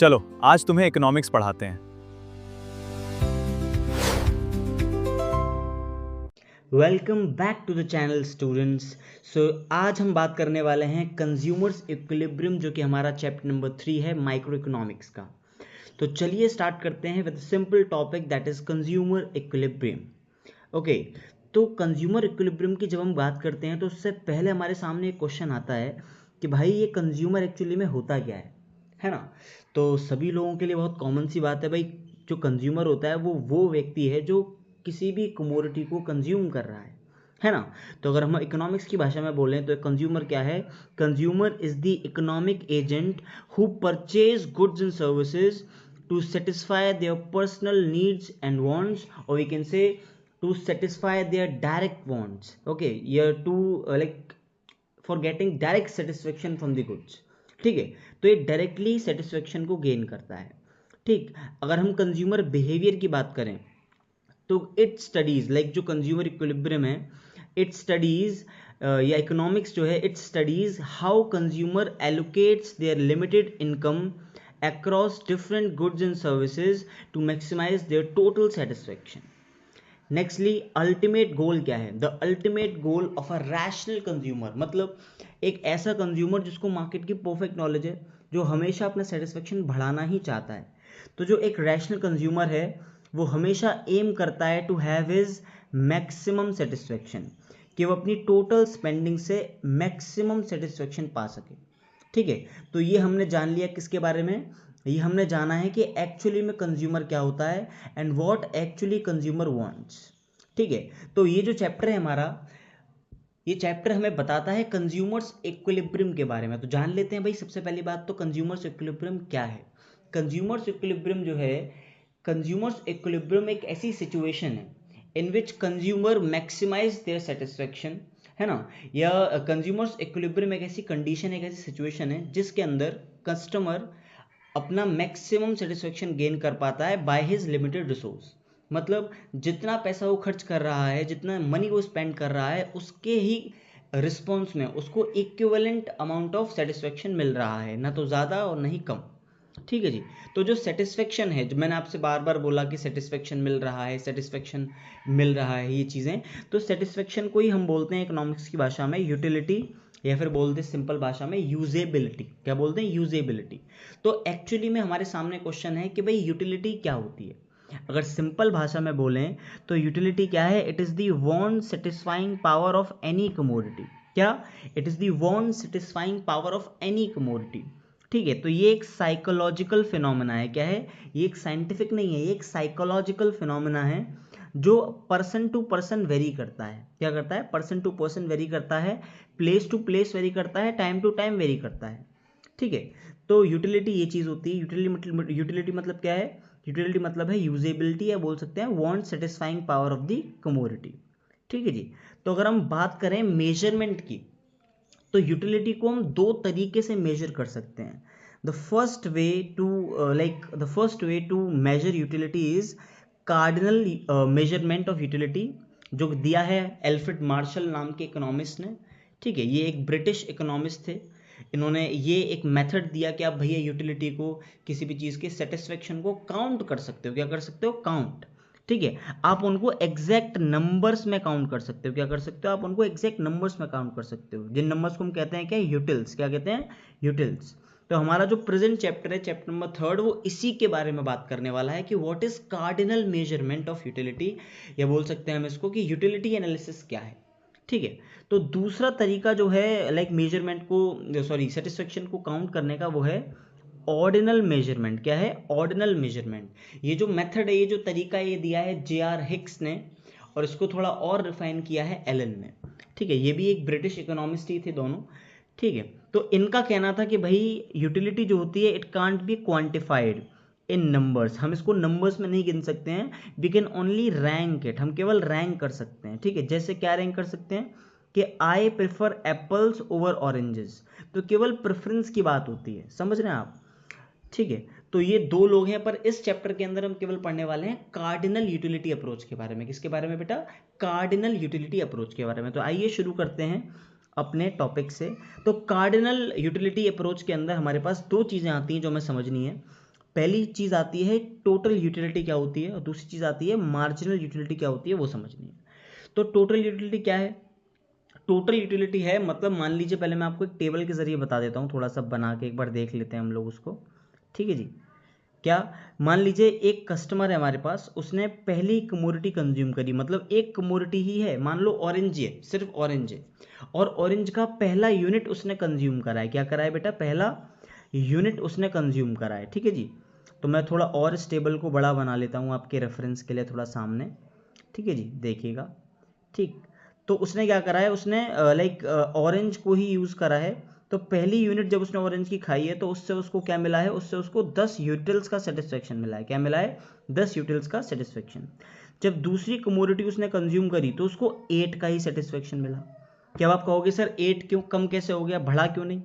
चलो आज तुम्हें इकोनॉमिक्स पढ़ाते हैं। Welcome back to the channel students. So आज हम बात करने वाले हैं कंज्यूमर्स इक्विलिब्रियम, जो कि हमारा चैप्टर नंबर 3 है माइक्रो इकोनॉमिक्स का। तो चलिए स्टार्ट करते हैं with simple topic that is consumer equilibrium. Okay, तो कंज्यूमर इक्विलिब्रियम की जब हम बात करते हैं तो उससे पहले हमारे सामने एक क्वेश्चन आता है कि भाई ये कंज्यूमर एक्चुअली में होता क्या है ना। तो सभी लोगों के लिए बहुत कॉमन सी बात है भाई, जो कंज्यूमर होता है वो व्यक्ति है जो किसी भी कमोडिटी को कंज्यूम कर रहा है ना। तो अगर हम इकोनॉमिक्स की भाषा में बोलें तो कंज्यूमर क्या है? Consumer is the economic agent who purchase goods and services to satisfy their personal needs and wants, or we can say to satisfy their direct wants. Okay, here to like for getting direct satisfaction from the goods. ठीक है, तो ये directly satisfaction को gain करता है। ठीक, अगर हम कंज्यूमर बिहेवियर की बात करें तो इट स्टडीज लाइक जो कंज्यूमर इक्विलिब्रियम है, इट स्टडीज या इकोनॉमिक्स जो है it studies how consumer allocates their limited income across different goods and services to maximize their total satisfaction. Nextly, ultimate goal क्या है? The ultimate goal of a rational consumer, मतलब एक ऐसा consumer जिसको market की perfect knowledge है, जो हमेशा अपना सेटिस्फेक्शन बढ़ाना ही चाहता है। तो जो एक रैशनल कंज्यूमर है वो हमेशा एम करता है to have his maximum satisfaction, कि वो अपनी टोटल स्पेंडिंग से मैक्सिमम सेटिस्फेक्शन पा सके। ठीक है, तो ये हमने जान लिया किसके बारे में? ये हमने जाना है कि एक्चुअली में कंज्यूमर क्या होता है and what actually consumer wants. ठीक है, तो ये जो चैप्टर है हमारा, ये चैप्टर हमें बताता है कंज्यूमर्स इक्विलिब्रियम के बारे में। तो जान लेते हैं भाई, सबसे पहली बात तो कंज्यूमर्स इक्विलिब्रियम क्या है। कंज्यूमर्स इक्विलिब्रियम जो है, कंज्यूमर्स इक्विलिब्रियम एक ऐसी सिचुएशन है इन विच कंज्यूमर मैक्सिमाइज देयर सेटिस्फेक्शन, है ना। या कंज्यूमर्स इक्विलिब्रियम एक ऐसी कंडीशन, एक ऐसी सिचुएशन है जिसके अंदर कस्टमर अपना मैक्सिमम सेटिस्फेक्शन गेन कर पाता है बाय हिज लिमिटेड रिसोर्स। मतलब जितना पैसा वो खर्च कर रहा है, जितना मनी वो स्पेंड कर रहा है, उसके ही रिस्पॉन्स में उसको इक्विवेलेंट अमाउंट ऑफ सेटिस्फेक्शन मिल रहा है, ना तो ज़्यादा और ना ही कम। ठीक है जी। तो जो सेटिस्फेक्शन है, जो मैंने आपसे बार बार बोला कि सेटिस्फेक्शन मिल रहा है, सेटिस्फेक्शन मिल रहा है, ये चीज़ें, तो सेटिस्फेक्शन को ही हम बोलते हैं इकोनॉमिक्स की भाषा में यूटिलिटी, या फिर बोलते हैं सिंपल भाषा में यूजेबिलिटी। क्या बोलते हैं? यूजेबिलिटी। तो एक्चुअली में हमारे सामने क्वेश्चन है कि भाई यूटिलिटी क्या होती है। अगर सिंपल भाषा में बोलें तो यूटिलिटी क्या है? It is the want satisfying power of any commodity. क्या? It is the want satisfying power of any commodity. ठीक है, तो ये एक साइकोलॉजिकल फिनोमेना है। क्या है ये? एक साइंटिफिक नहीं है, ये एक साइकोलॉजिकल फिनोमेना है जो पर्सन टू पर्सन वेरी करता है। क्या करता है? पर्सन टू पर्सन वेरी करता है, प्लेस टू प्लेस वेरी करता है, टाइम टू टाइम वेरी करता है। ठीक है, तो यूटिलिटी ये चीज़ होती है। यूटिलिटी मतलब क्या है? यूटिलिटी मतलब है यूजेबिलिटी, या बोल सकते हैं want satisfying power of the commodity. ठीक है जी। तो अगर हम बात करें मेजरमेंट की, तो यूटिलिटी को हम दो तरीके से मेजर कर सकते हैं। The first way to measure utility is cardinal measurement of utility, जो दिया है एल्फ्रेड मार्शल नाम के इकोनॉमिस्ट ने। ठीक है, ये एक ब्रिटिश इकोनॉमिस्ट थे। इन्होंने ये एक मेथड दिया कि आप भैया यूटिलिटी को, किसी भी चीज़ के सेटिस्फेक्शन को काउंट कर सकते हो। क्या कर सकते हो? काउंट। ठीक है, आप उनको एग्जैक्ट नंबर्स में काउंट कर सकते हो। क्या कर सकते हो? आप उनको एग्जैक्ट नंबर्स में काउंट कर सकते हो, जिन नंबर्स को हम कहते हैं क्या? यूटिल्स। क्या कहते हैं? यूटिल्स। तो हमारा जो प्रेजेंट चैप्टर है, चैप्टर नंबर 3, वो इसी के बारे में बात करने वाला है कि what is cardinal measurement of utility, या बोल सकते हैं हम इसको कि यूटिलिटी एनालिसिस क्या है। ठीक है, तो दूसरा तरीका जो है लाइक मेजरमेंट को, सॉरी, सेटिस्फेक्शन को काउंट करने का, वो है ऑर्डिनल मेजरमेंट। क्या है? Ordinal measurement. ये जो मेथड है, ये जो तरीका ये दिया है J.R. हिक्स ने, और इसको थोड़ा और रिफाइन किया है एलन ने। ठीक है, ये भी एक ब्रिटिश इकोनॉमिस्ट ही थे दोनों। ठीक है, तो इनका कहना था कि भाई यूटिलिटी जो होती है, it can't be quantified in numbers. हम इसको नंबर्स में नहीं गिन सकते हैं, we can only rank it. हम केवल रैंक कर सकते हैं। ठीक है, जैसे क्या रैंक कर सकते हैं कि I prefer apples over oranges. तो केवल प्रेफरेंस की बात होती है, समझ रहे हैं आप? ठीक है, तो ये दो लोग हैं, पर इस चैप्टर के अंदर हम केवल पढ़ने वाले हैं कार्डिनल यूटिलिटी अप्रोच के बारे में। किसके बारे में बेटा? कार्डिनल यूटिलिटी अप्रोच के बारे में। तो आइए शुरू करते हैं अपने टॉपिक से। तो कार्डिनल यूटिलिटी अप्रोच के अंदर हमारे पास दो चीज़ें आती हैं जो हमें समझनी है। पहली चीज़ आती है टोटल यूटिलिटी क्या होती है और दूसरी चीज़ आती है मार्जिनल यूटिलिटी क्या होती है, वो समझनी है। तो टोटल यूटिलिटी क्या है? टोटल यूटिलिटी है मतलब मान लीजिए, पहले मैं आपको एक टेबल के जरिए बता देता हूँ, थोड़ा सा बना के एक बार देख लेते हैं हम लोग उसको। ठीक है जी। क्या, मान लीजिए एक कस्टमर है हमारे पास, उसने पहली कमोडिटी कंज्यूम करी, मतलब एक कमोडिटी ही है, मान लो ऑरेंज है, सिर्फ ऑरेंज है, और ऑरेंज का पहला यूनिट उसने कंज्यूम करा है। क्या करा है बेटा? पहला यूनिट उसने कंज्यूम करा है। ठीक है जी। तो मैं थोड़ा और इस टेबल को बड़ा बना लेता हूँ आपके रेफरेंस के लिए, थोड़ा सामने। ठीक है जी, देखिएगा। ठीक, तो उसने क्या करा है, उसने लाइक ऑरेंज को ही यूज़ करा है। तो पहली यूनिट जब उसने ऑरेंज की खाई है तो उससे उसको क्या मिला है? उससे उसको 10 यूटिल्स का सेटिस्फेक्शन मिला है। क्या मिला है? 10 यूटिल्स का सेटिस्फेक्शन। जब दूसरी कमोडिटी उसने कंज्यूम करी तो उसको 8 का ही सेटिस्फेक्शन मिला। क्या आप कहोगे सर 8 क्यों कम कैसे हो गया, बढ़ा क्यों नहीं,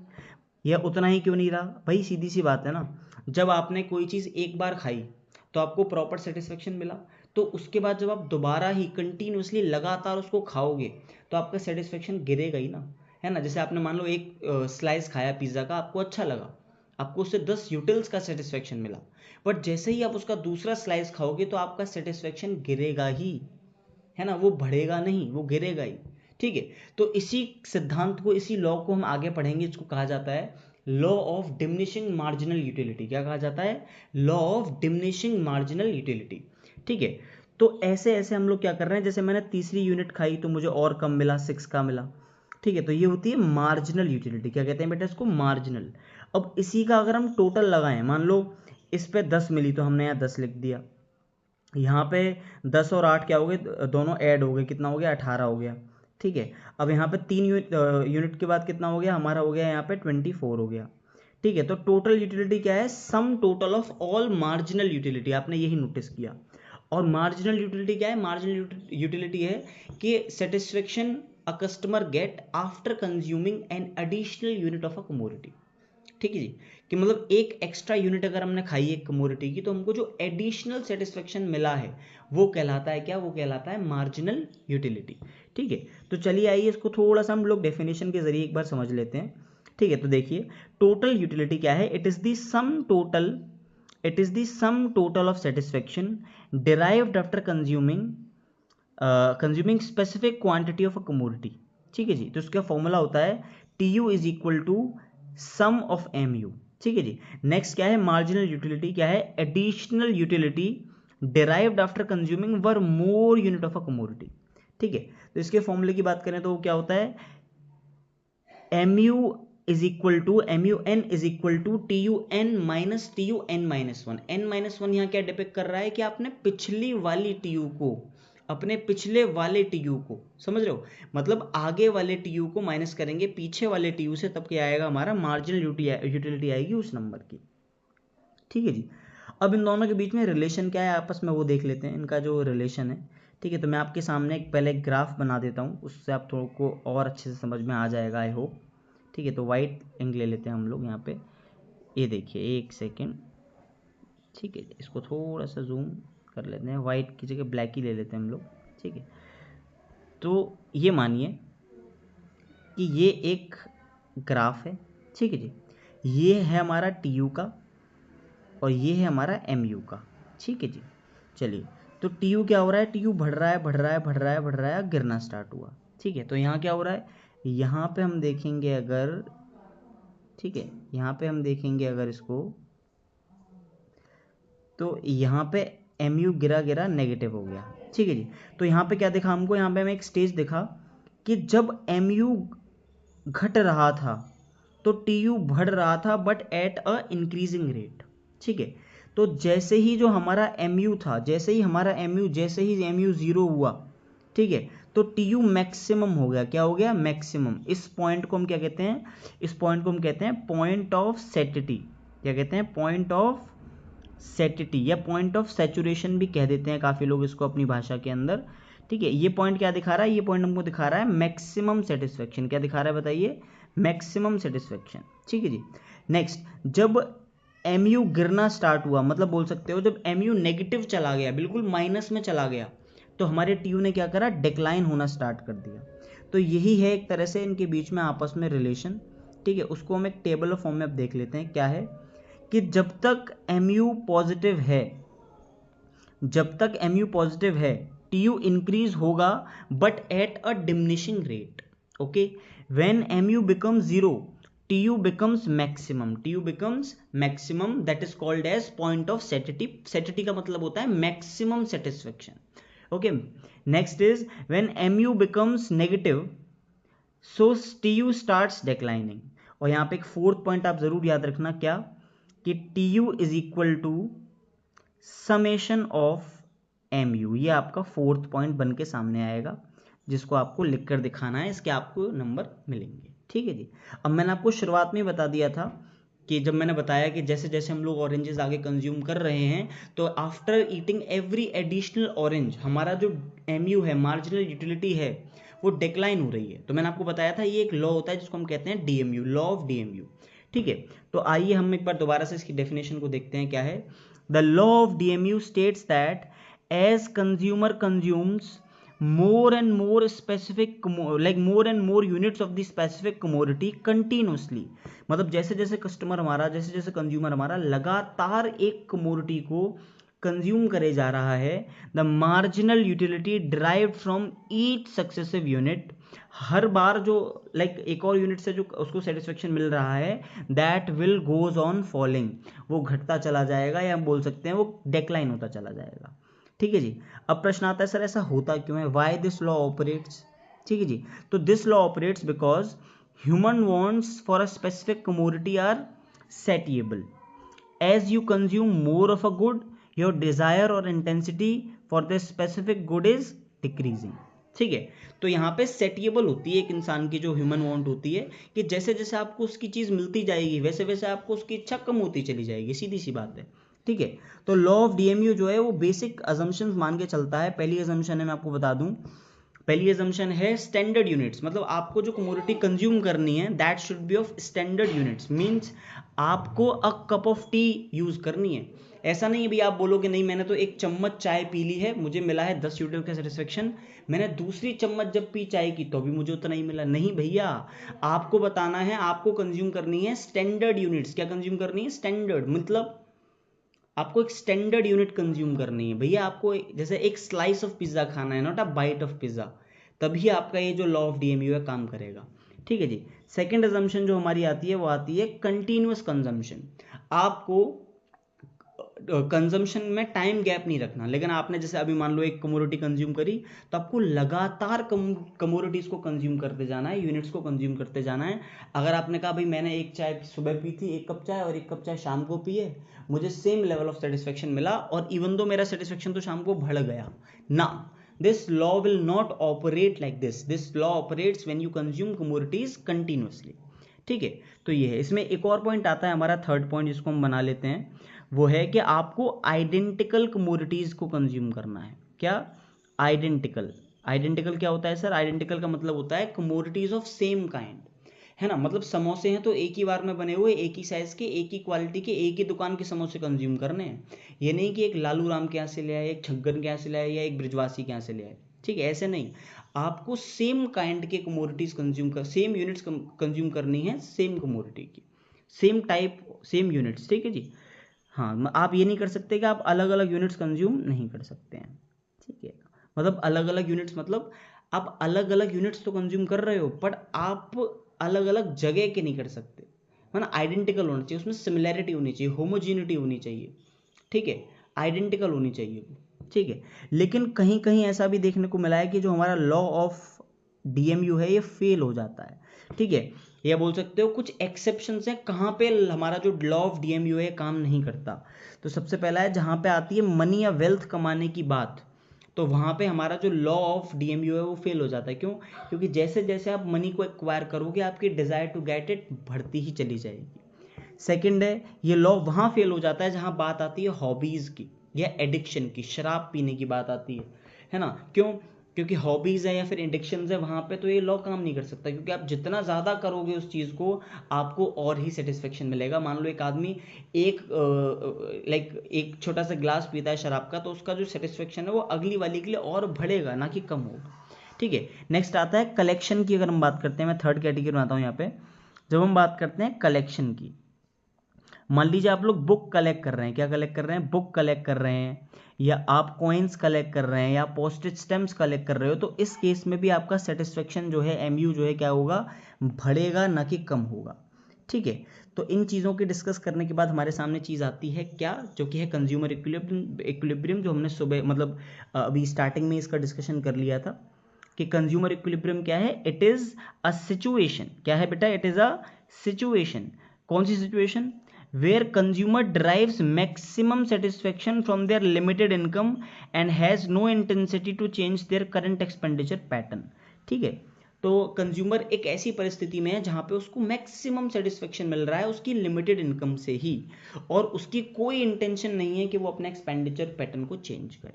या उतना ही क्यों नहीं रहा? भाई सीधी सी बात है ना, जब आपने कोई चीज़ एक बार खाई तो आपको प्रॉपर सेटिस्फेक्शन मिला, तो उसके बाद जब आप दोबारा ही कंटिन्यूसली लगातार उसको खाओगे तो आपका सेटिस्फेक्शन गिरेगा ही ना, है ना। जैसे आपने मान लो एक स्लाइस खाया पिज़्ज़ा का, आपको अच्छा लगा, आपको उससे 10 यूटिल्स का सेटिस्फेक्शन मिला, बट जैसे ही आप उसका दूसरा स्लाइस खाओगे तो आपका सेटिस्फेक्शन गिरेगा ही, है ना, वो बढ़ेगा नहीं, वो गिरेगा ही। ठीक है, तो इसी सिद्धांत को, इसी लॉ को हम आगे पढ़ेंगे। इसको कहा जाता है law of diminishing marginal utility. क्या कहा जाता है? Law of diminishing marginal utility. ठीक है, तो ऐसे ऐसे हम लोग क्या कर रहे हैं, जैसे मैंने तीसरी यूनिट खाई तो मुझे और कम मिला, 6 का मिला। ठीक है, तो ये होती है मार्जिनल यूटिलिटी। क्या कहते हैं बेटा इसको? मार्जिनल। अब इसी का अगर हम टोटल लगाएं, मान लो इस पे 10 मिली तो हमने यहाँ 10 लिख दिया, यहाँ पे 10 और 8 क्या हो गए, दोनों ऐड हो गए, कितना हो गया? 18 हो गया। ठीक है, अब यहाँ पे 3 यूनिट के बाद कितना हो गया हमारा? हो गया यहाँ पे 24 हो गया। ठीक है, तो टोटल यूटिलिटी क्या है? सम total of all marginal utility. आपने यही नोटिस किया। और मार्जिनल यूटिलिटी क्या है? मार्जिनल यूटिलिटी है कि satisfaction a customer get after consuming an additional unit of a commodity. ठीक है जी, कि मतलब एक एक्स्ट्रा यूनिट अगर हमने खाई है कमोडिटी की, तो हमको जो एडिशनल सेटिस्फेक्शन मिला है वो कहलाता है क्या? वो कहलाता है मार्जिनल यूटिलिटी। ठीक है, तो चलिए आइए इसको थोड़ा सा हम लोग डेफिनेशन के जरिए एक बार समझ लेते हैं। ठीक है, तो देखिए टोटल यूटिलिटी क्या है? It is the sum total of satisfaction derived after consuming specific quantity of a commodity. ठीक है जी, तो इसका फॉर्मूला होता है TU is equal to sum of MU। ठीक है जी। नेक्स्ट क्या है? मार्जिनल यूटिलिटी क्या है? Additional utility derived after consuming were more unit of a commodity. ठीक है, तो इसके फॉर्मूले की बात करें तो क्या होता है? MUN is equal to TUN minus TUN-1। n-1 यहाँ क्या डिपेक्ट कर रहा है कि आपने पिछली वाली TU को, अपने पिछले वाले TU को, समझ रहे हो, मतलब आगे वाले TU को माइनस करेंगे पीछे वाले TU से, तब क्या आएगा हमारा? मार्जिनल यूटिलिटी आएगी उस नंबर की। ठीक है जी। अब इन दोनों के बीच में रिलेशन क्या है आपस में, वो देख लेते हैं, इनका जो रिलेशन है। ठीक है, तो मैं आपके सामने एक पहले एक ग्राफ बना देता हूँ, उससे आप थोड़ा को और अच्छे से समझ में आ जाएगा, आई होप। ठीक है, तो वाइट इंक ले लेते हैं हम लोग यहाँ पे। ये देखिए, एक सेकेंड। ठीक है, इसको थोड़ा सा जूम कर लेते हैं, वाइट की जगह ब्लैक ही ले लेते हैं हम लोग। ठीक है, तो ये मानिए कि ये एक ग्राफ है। ठीक है जी, ये है हमारा TU का और ये है हमारा MU का। ठीक है जी, चलिए, तो TU क्या हो रहा है? TU बढ़ रहा है, बढ़ रहा है, बढ़ रहा है, बढ़ रहा है, गिरना स्टार्ट हुआ। ठीक है, तो यहाँ क्या हो रहा है? यहाँ पे हम देखेंगे अगर, ठीक है, यहाँ पे हम देखेंगे अगर इसको, तो यहाँ पे MU गिरा गिरा नेगेटिव हो गया। ठीक है जी, तो यहाँ पे क्या दिखा हमको? यहाँ पे हमें एक स्टेज दिखा कि जब MU घट रहा था तो TU बढ़ रहा था, but at a increasing rate. ठीक है, तो जैसे ही जो हमारा MU था, जैसे ही MU 0 हुआ, ठीक है, तो TU मैक्सिमम हो गया। क्या हो गया? मैक्सिमम। इस पॉइंट को हम क्या कहते हैं? इस पॉइंट को हम कहते हैं पॉइंट ऑफ सेटिटी। क्या कहते हैं? पॉइंट ऑफ सेटिटी, या पॉइंट ऑफ सैचुरेशन भी कह देते हैं काफ़ी लोग इसको अपनी भाषा के अंदर। ठीक है, ये पॉइंट क्या दिखा रहा है? ये पॉइंट हमको दिखा रहा है मैक्सिमम सेटिस्फेक्शन। क्या दिखा रहा है बताइए? Maximum satisfaction. ठीक है जी। नेक्स्ट, जब MU गिरना स्टार्ट हुआ, मतलब बोल सकते हो जब MU नेगेटिव चला गया, बिल्कुल माइनस में चला गया, तो हमारे TU ने क्या करा? डिक्लाइन होना स्टार्ट कर दिया। तो यही है एक तरह से इनके बीच में आपस में रिलेशन। ठीक है, उसको हम एक टेबल ऑफ फॉर्म में अब देख लेते हैं क्या है कि जब तक mu पॉजिटिव है, जब तक mu पॉजिटिव है tu इंक्रीज होगा but at a diminishing rate. Okay, when mu becomes zero tu becomes maximum. tu becomes maximum, that is called as point of satiety. satiety का मतलब होता है maximum satisfaction. okay, next is when mu becomes negative so tu starts declining. और यहाँ पे एक fourth point आप जरूर याद रखना, क्या, कि tu is equal to summation of mu. ये आपका फोर्थ पॉइंट बन के सामने आएगा, जिसको आपको लिखकर दिखाना है, इसके आपको नंबर मिलेंगे. ठीक है जी. अब मैंने आपको शुरुआत में बता दिया था कि जब मैंने बताया कि जैसे जैसे हम लोग ऑरेंजेस आगे कंज्यूम कर रहे हैं तो after eating every additional orange हमारा जो mu है, मार्जिनल यूटिलिटी है, वो डिक्लाइन हो रही है. तो मैंने आपको बताया था ये एक लॉ होता है जिसको हम कहते हैं DMU, लॉ ऑफ DMU. ठीक है, तो आइए हम एक बार दोबारा से इसकी डेफिनेशन को देखते हैं क्या है. The law of DMU states that as consumer consumes more and more specific like more and more units of the specific commodity continuously. मतलब जैसे जैसे कस्टमर हमारा, जैसे जैसे कंज्यूमर हमारा लगातार एक कमोडिटी को कंज्यूम करे जा रहा है, the marginal utility derived from each successive unit, हर बार जो एक और यूनिट से जो उसको सेटिस्फेक्शन मिल रहा है, that will goes on falling, वो घटता चला जाएगा, या हम बोल सकते हैं वो डेक्लाइन होता चला जाएगा. ठीक है जी. अब प्रश्न आता है, सर ऐसा होता क्यों है, वाई दिस लॉ ऑपरेट्स. ठीक है जी. तो this law operates because human wants for a specific commodity are satiable. As you consume more of a good your desire or intensity for the specific good is decreasing. ठीक है, तो यहाँ पे सेटिएबल होती है एक इंसान की जो ह्यूमन वांट होती है, कि जैसे जैसे आपको उसकी चीज मिलती जाएगी वैसे वैसे आपको उसकी इच्छा कम होती चली जाएगी, सीधी सी बात है. ठीक है, तो लॉ ऑफ DMU जो है वो बेसिक अजम्पशंस मान के चलता है. पहली अजम्पशन है, मैं आपको बता दूं, पहली अजम्पशन है स्टैंडर्ड यूनिट्स. मतलब आपको जो कमोडिटी कंज्यूम करनी है that should be of standard units. Means आपको a cup of tea use करनी है. ऐसा नहीं है भाई आप बोलोगे नहीं मैंने तो एक चम्मच चाय पी ली है, मुझे मिला है 10 यूनिट का सेटिस्फेक्शन, मैंने दूसरी चम्मच जब पी चाय की तो भी मुझे उतना ही मिला. नहीं भैया, आपको बताना है, आपको कंज्यूम करनी है स्टैंडर्ड यूनिट्स. क्या कंज्यूम करनी है, स्टैंडर्ड. मतलब आपको एक स्टैंडर्ड यूनिट कंज्यूम करनी है भैया. आपको जैसे एक स्लाइस ऑफ पिज्जा खाना है, not a bite of pizza, तभी आपका ये जो लॉ ऑफ DMU है काम करेगा. ठीक है जी. सेकंड अजम्पशन जो हमारी आती है वो आती है कंटिन्यूअस कंजम्पशन. आपको कंजम्पशन में टाइम गैप नहीं रखना, लेकिन आपने जैसे अभी मान लो एक कमोडिटी कंज्यूम करी तो आपको लगातार कमोडिटीज को कंज्यूम करते जाना है, यूनिट्स को कंज्यूम करते जाना है. अगर आपने कहा भाई मैंने एक चाय सुबह पी थी, एक कप चाय, और एक कप चाय शाम को पी है, मुझे सेम लेवल ऑफ सेटिस्फेक्शन मिला, और इवन दो मेरा सेटिस्फेक्शन तो शाम को बढ़ गया ना, this law will not operate like this. This law operates when you consume commodities continuously. ठीक है, तो ये है. इसमें एक और पॉइंट आता है हमारा थर्ड पॉइंट, जिसको हम बना लेते हैं, वो है कि आपको आइडेंटिकल कमोडिटीज को कंज्यूम करना है. क्या, आइडेंटिकल. आइडेंटिकल क्या होता है सर, आइडेंटिकल का मतलब होता है कमोडिटीज ऑफ सेम काइंड, है ना. मतलब समोसे हैं तो एक ही बार में बने हुए, एक ही साइज के, एक ही क्वालिटी के, एक ही दुकान के समोसे कंज्यूम करने हैं. ये नहीं कि एक लालू राम के यहाँ से ले आए, एक छग्गन के यहाँ से ले आए, या एक ब्रिजवासी के यहाँ से ले आए. ठीक है, ऐसे नहीं. आपको सेम काइंड के कमोडिटीज कंज्यूम कर, सेम यूनिट्स कंज्यूम करनी है, सेम कमोडिटी की, सेम टाइप, सेम यूनिट्स. ठीक है जी. हाँ, आप ये नहीं कर सकते कि आप अलग अलग यूनिट्स कंज्यूम नहीं कर सकते हैं. ठीक है, मतलब अलग अलग यूनिट्स, मतलब आप अलग अलग यूनिट्स तो कंज्यूम कर रहे हो, बट आप अलग अलग जगह के नहीं कर सकते. है ना, आइडेंटिकल होना चाहिए, उसमें सिमिलैरिटी होनी चाहिए, होमोजीनिटी होनी चाहिए. ठीक है, आइडेंटिकल होनी चाहिए. ठीक है, लेकिन कहीं कहीं ऐसा भी देखने को मिला है कि जो हमारा लॉ ऑफ DMU है ये फेल हो जाता है. ठीक है, या बोल सकते हो कुछ एक्सेप्शंस हैं कहाँ पे हमारा जो लॉ ऑफ DMU है काम नहीं करता. तो सबसे पहला है जहाँ पे आती है मनी या वेल्थ कमाने की बात, तो वहाँ पे हमारा जो लॉ ऑफ DMU है वो फेल हो जाता है. क्यों, क्योंकि जैसे जैसे आप मनी को एक्वायर करोगे आपकी डिजायर टू गेट इट बढ़ती ही चली जाएगी. सेकंड है, ये लॉ वहाँ फेल हो जाता है जहाँ बात आती है हॉबीज़ की या एडिक्शन की, शराब पीने की बात आती है ना. क्यों, क्योंकि हॉबीज़ है या फिर एडिक्शंस है, वहाँ पे तो ये लॉ काम नहीं कर सकता, क्योंकि आप जितना ज़्यादा करोगे उस चीज़ को आपको और ही सेटिस्फेक्शन मिलेगा. मान लो एक आदमी एक एक छोटा सा ग्लास पीता है शराब का, तो उसका जो सेटिस्फेक्शन है वो अगली वाली के लिए और बढ़ेगा, ना कि कम होगा. ठीक है, नेक्स्ट आता है कलेक्शन की. अगर हम बात करते हैं, मैं थर्ड कैटेगरी में आता हूँ यहाँ पे. जब हम बात करते हैं कलेक्शन की, मान लीजिए आप लोग बुक कलेक्ट कर रहे हैं, क्या कलेक्ट कर रहे हैं, बुक कलेक्ट कर रहे हैं, या आप कॉइन्स कलेक्ट कर रहे हैं, या पोस्टेज स्टैम्प्स कलेक्ट कर रहे हो, तो इस केस में भी आपका सेटिस्फेक्शन जो है, एमयू जो है क्या होगा, बढ़ेगा ना कि कम होगा। ठीक है, तो इन चीज़ों की डिस्कस करने के बाद हमारे सामने चीज़ आती है क्या, जो कि है कंज्यूमर इक्विलिब्रियम, जो हमने सुबह मतलब अभी स्टार्टिंग में इसका डिस्कशन कर लिया था कि कंज्यूमर इक्विलिब्रियम क्या है, इट इज़ अ सिचुएशन, क्या है बेटा, इट इज़ अ सिचुएशन, कौन सी situation, where consumer derives maximum satisfaction from their limited income and has no intensity to change their current expenditure pattern। ठीक है, तो कंज्यूमर एक ऐसी परिस्थिति में है जहां पे उसको मैक्सिमम सेटिस्फेक्शन मिल रहा है उसकी लिमिटेड इनकम से ही, और उसकी कोई इंटेंशन नहीं है कि वो अपना एक्सपेंडिचर पैटर्न को चेंज करे।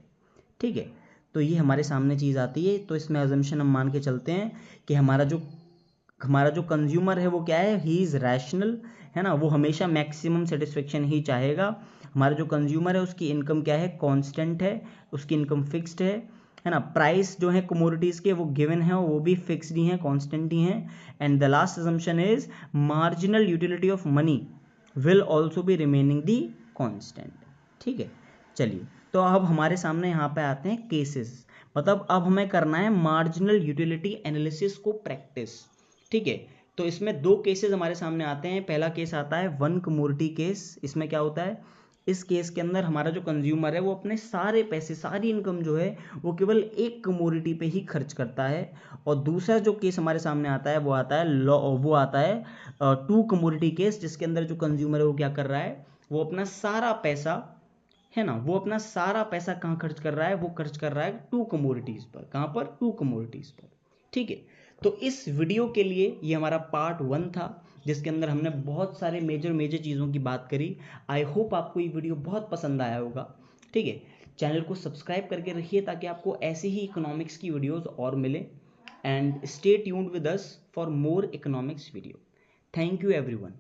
ठीक है, तो ये हमारे सामने चीज़ आती है। तो इसमें अजम्पशन हम मान के चलते हैं कि हमारा जो कंज्यूमर है वो क्या है, ही इज़ रैशनल, है ना, वो हमेशा मैक्सिमम सेटिस्फेक्शन ही चाहेगा। हमारा जो कंज्यूमर है उसकी इनकम क्या है, कांस्टेंट है, उसकी इनकम फिक्स्ड है ना, प्राइस जो है कमोडिटीज़ के वो गिवन है, वो भी फिक्स्ड ही हैं, कांस्टेंट ही हैं। And the last assumption is marginal utility of money will also be remaining the constant. ठीक है, चलिए, तो अब हमारे सामने यहाँ पे आते हैं केसेस, मतलब अब हमें करना है मार्जिनल यूटिलिटी एनालिसिस को प्रैक्टिस। ठीक है, तो इसमें दो केसेस हमारे सामने आते हैं। पहला केस आता है वन कमोडिटी केस। इसमें क्या होता है, इस केस के अंदर हमारा जो कंज्यूमर है वो अपने सारे पैसे, सारी इनकम जो है वो केवल एक कमोडिटी पे ही खर्च करता है। और दूसरा जो केस हमारे सामने आता है वो आता है टू कमोडिटी केस, जिसके अंदर जो कंज्यूमर है वो क्या कर रहा है, वो अपना सारा पैसा, है ना, वो अपना सारा पैसा कहाँ खर्च कर रहा है, वो खर्च कर रहा है टू कमोडिटीज पर। कहाँ पर, टू कमोडिटीज पर। ठीक है, तो इस वीडियो के लिए ये हमारा पार्ट 1 था, जिसके अंदर हमने बहुत सारे मेजर चीज़ों की बात करी। आई होप आपको ये वीडियो बहुत पसंद आया होगा। ठीक है, चैनल को सब्सक्राइब करके रखिए ताकि आपको ऐसे ही इकोनॉमिक्स की वीडियोस और मिले। And stay tuned with us for more economics video. Thank you everyone.